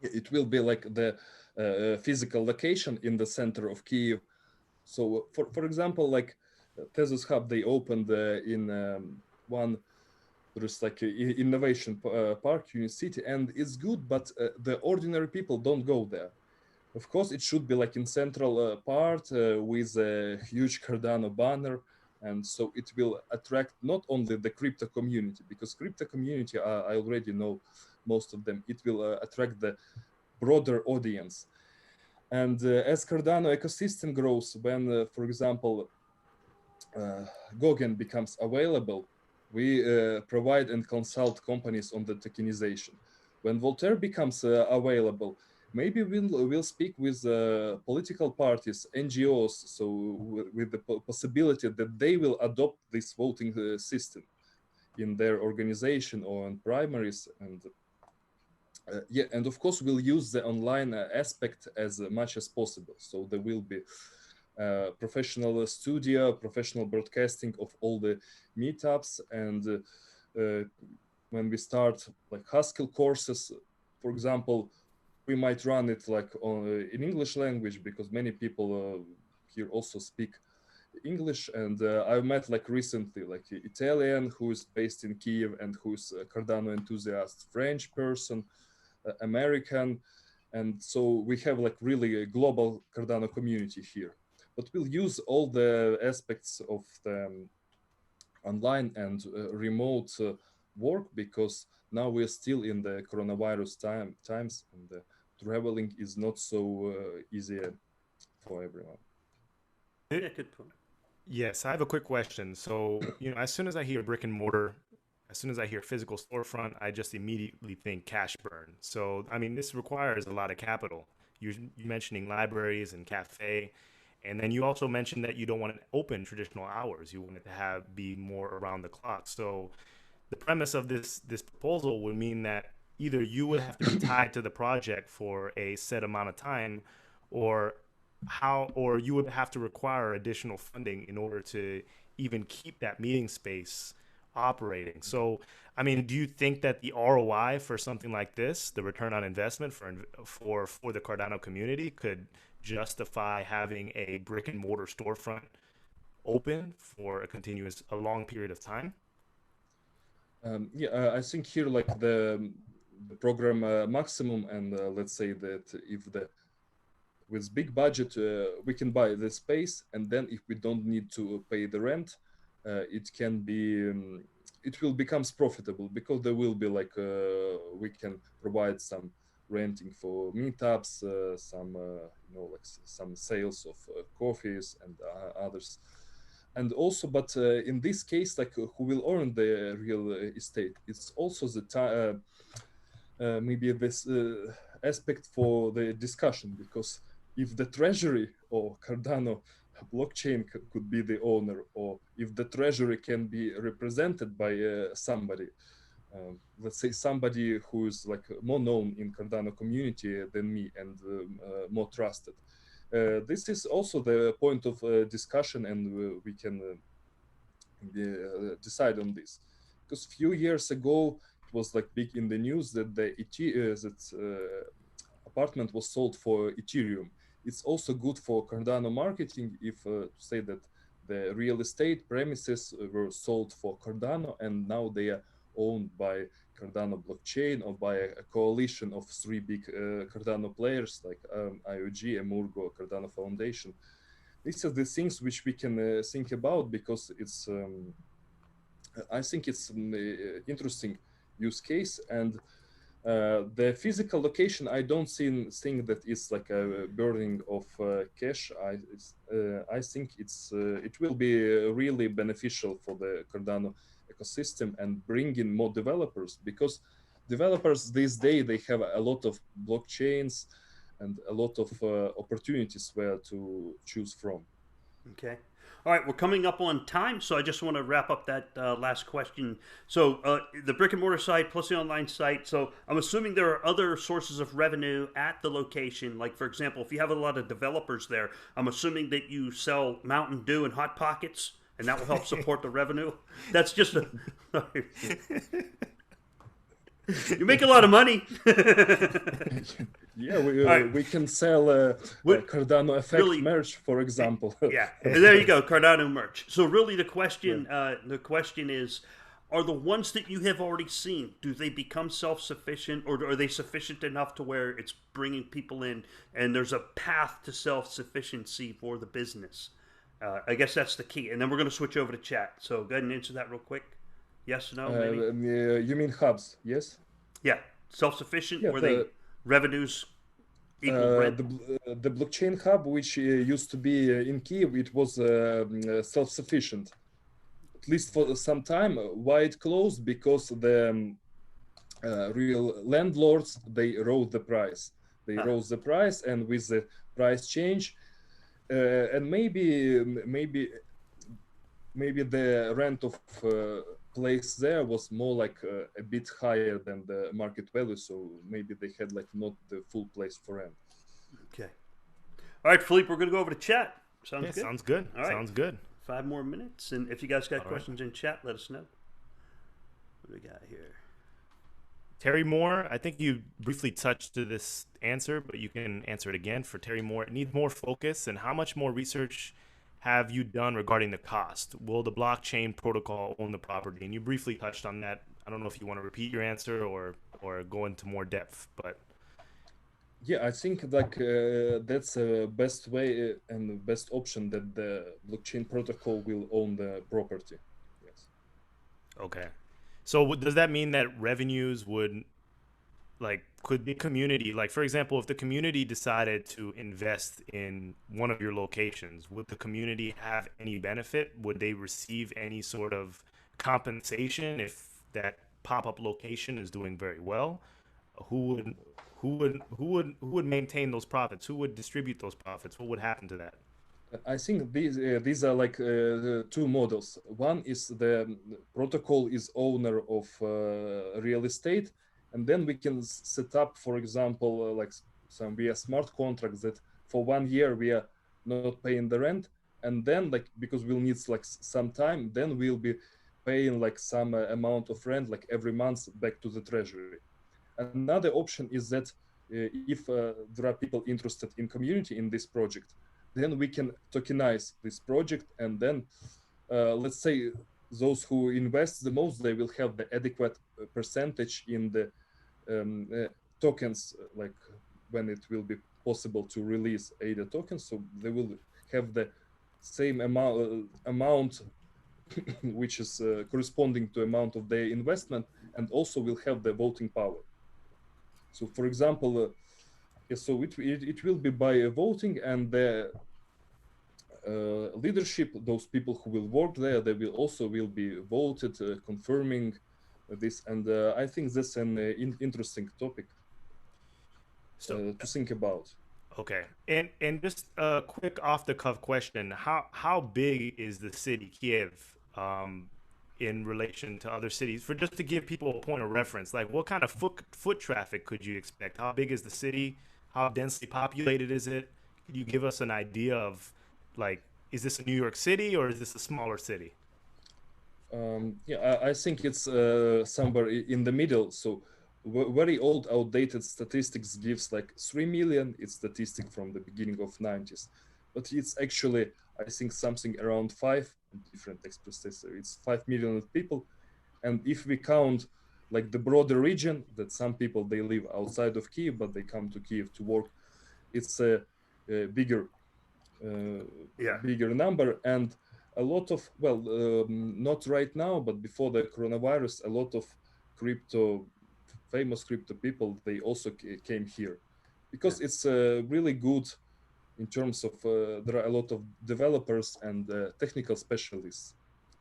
it will be like the physical location in the center of Kiev. So for example, like Tezos Hub, they opened in one, there's like a innovation park, Unit City, and it's good, but the ordinary people don't go there. Of course, it should be like in central part with a huge Cardano banner, and so it will attract not only the crypto community, because crypto community, I already know most of them. It will attract the broader audience. And as Cardano ecosystem grows, when, for example, Gauntlet becomes available, we provide and consult companies on the tokenization. When Voltaire becomes available, maybe we'll speak with political parties, NGOs, so with the possibility that they will adopt this voting system in their organization or in primaries. And yeah, and of course we'll use the online aspect as much as possible. So there will be professional studio, professional broadcasting of all the meetups, and when we start like Haskell courses, for example, we might run it like in English language, because many people here also speak English, and I've met like recently like Italian who is based in Kiev and who's a Cardano enthusiast, French person, American, and so we have like really a global Cardano community here. But we'll use all the aspects of the online and remote work, because now we're still in the coronavirus times, and traveling is not so easy for everyone. Yeah, good point. Yes, I have a quick question. So, as soon as I hear brick and mortar, as soon as I hear physical storefront, I just immediately think cash burn. So, I mean, this requires a lot of capital. You mentioning libraries and cafe, and then you also mentioned that you don't want to open traditional hours. You want it to be more around the clock. So, the premise of this proposal would mean that either you would have to be tied to the project for a set amount of time, or or you would have to require additional funding in order to even keep that meeting space operating. So, I mean, do you think that the ROI for something like this, the return on investment for the Cardano community, could justify having a brick and mortar storefront open for a long period of time? Yeah, I think here like the program maximum, and let's say that if the with big budget we can buy the space, and then if we don't need to pay the rent, it can be it will becomes profitable, because there will be like we can provide some renting for meetups, some like some sales of coffees and others. And also, but in this case, like who will earn the real estate, it's also the time, maybe this aspect for the discussion, because if the treasury or Cardano blockchain could be the owner, or if the treasury can be represented by somebody, let's say somebody who is like more known in Cardano community than me, and more trusted. This is also the point of discussion, and we can decide on this. Because few years ago, it was like big in the news that the apartment was sold for Ethereum. It's also good for Cardano marketing if say that the real estate premises were sold for Cardano, and now they are owned by Cardano blockchain, or by a coalition of three big Cardano players like IOG, Emurgo, Cardano Foundation. These are the things which we can think about, because it's I think it's an interesting use case. And the physical location, I don't think that it's like a burning of cash. I think it will be really beneficial for the Cardano ecosystem and bring in more developers, because developers these days, they have a lot of blockchains and a lot of opportunities where to choose from. Okay. All right, we're coming up on time, so I just want to wrap up that last question. So, the brick and mortar site plus the online site. So, I'm assuming there are other sources of revenue at the location. Like, for example, if you have a lot of developers there, I'm assuming that you sell Mountain Dew and Hot Pockets, and that will help support the revenue. That's just a. You make a lot of money. Yeah, right. we can sell Cardano Effect really, merch, for example. yeah, there you go, Cardano merch. So really, the question is, are the ones that you have already seen, do they become self-sufficient, or are they sufficient enough to where it's bringing people in, and there's a path to self-sufficiency for the business? I guess that's the key. And then we're going to switch over to chat. So go ahead and answer that real quick. Yes, no, maybe. You mean hubs? Yes. Yeah, self-sufficient, Yeah. where they revenues equal rent. The blockchain hub, which used to be in Kiev, it was self-sufficient, at least for some time. Why it closed? Because the real landlords, they rose the price. They rose the price, and with the price change, and maybe the rent of place there was more like a bit higher than the market value, so maybe they had like not the full place for rent. Okay. All right, Philippe, we're going to go over to chat. Sounds good? Sounds good. All right. Sounds good. 5 more minutes, and if you guys got All questions in chat, let us know. What do we got here? Terry Moore, I think you briefly touched to this answer, but you can answer it again. For Terry Moore, it needs more focus. And how much more research have you done regarding the cost? Will the blockchain protocol own the property? And you briefly touched on that. I don't know if you want to repeat your answer or go into more depth, but yeah, I think like that's the best way and the best option, that the blockchain protocol will own the property. Yes. okay. So does that mean that revenues would, like, could the community, like, for example, if the community decided to invest in one of your locations, would the community have any benefit? Would they receive any sort of compensation if that pop-up location is doing very well? Who would maintain those profits? Who would distribute those profits? What would happen to that? I think these are like two models. One is the protocol is owner of real estate, and then we can set up, for example, like some via smart contracts that for 1 year we are not paying the rent, and then like because we'll need like some time, then we'll be paying like some amount of rent like every month back to the treasury. Another option is that if there are people interested in community in this project, then we can tokenize this project, and then let's say those who invest the most, they will have the adequate percentage in the tokens, like when it will be possible to release ADA tokens, so they will have the same amount which is corresponding to amount of their investment, and also will have the voting power. So for example, so it will be by voting, and the leadership, those people who will work there, they will also be voted, confirming this. And I think that's an interesting topic to think about. Okay, and just a quick off the cuff question: how big is the city Kiev in relation to other cities? For just to give people a point of reference, like what kind of foot traffic could you expect? How big is the city? How densely populated is it? Could you give us an idea of, like, is this a New York City or is this a smaller city? Yeah, I think it's somewhere in the middle. So very old, outdated statistics gives like 3 million. It's statistic from the beginning of 90s, but it's actually, I think, something around 5 different expresses. It's 5 million people. And if we count like the broader region, that some people, they live outside of Kiev, but they come to Kiev to work, it's a bigger number. And a lot of, well, not right now, but before the coronavirus, a lot of famous crypto people, they also came here, because it's really good in terms of there are a lot of developers and technical specialists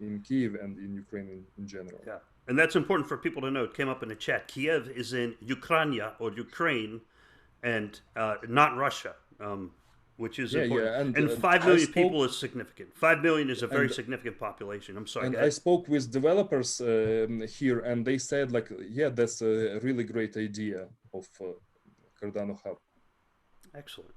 in Kiev and in Ukraine in general. Yeah, and that's important for people to know. It came up in the chat. Kiev is in Ukraine or Ukraine, and not Russia, which is important. And 5 million people is significant. 5 million is a very significant population. I'm sorry. And I spoke with developers here, and they said, like, yeah, that's a really great idea of Cardano Hub. Excellent.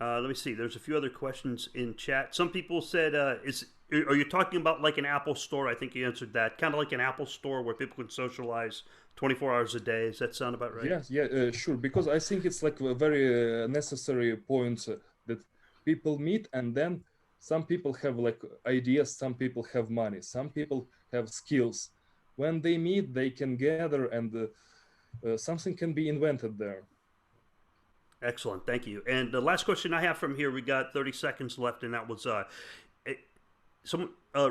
Let me see. There's a few other questions in chat. Some people said, are you talking about like an Apple store? I think you answered that. Kind of like an Apple store where people can socialize 24 hours a day. Does that sound about right? Yes, yeah, sure. Because I think it's like a very necessary point that people meet, and then some people have like ideas, some people have money, some people have skills. When they meet, they can gather, and something can be invented there. Excellent. Thank you. And the last question I have from here, we got 30 seconds left, and that was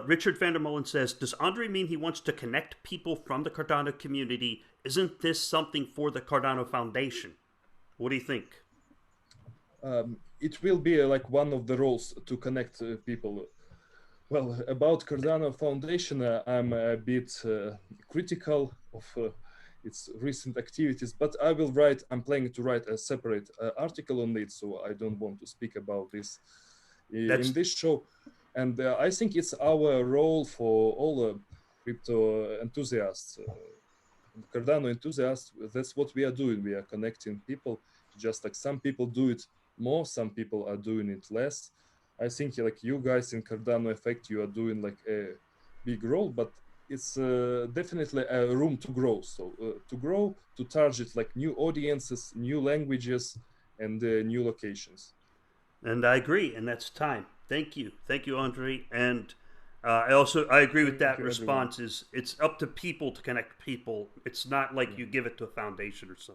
Richard Vandermolen says, does Andrii mean he wants to connect people from the Cardano community? Isn't this something for the Cardano Foundation? What do you think? It will be like one of the roles to connect people. Well, about Cardano Foundation, I'm a bit critical of its recent activities, but I'm planning to write a separate article on it, so I don't want to speak about this in this show. And I think it's our role for all crypto enthusiasts, Cardano enthusiasts. That's what we are doing. We are connecting people, just like some people do it more, some people are doing it less. I think like you guys in Cardano Effect, you are doing like a big role, but it's definitely a room to grow. So to grow, to target like new audiences, new languages, and new locations. And I agree, and that's time. Thank you, Andrii. And I agree with that response. Is it's up to people to connect people. It's not like you give it to a foundation or something.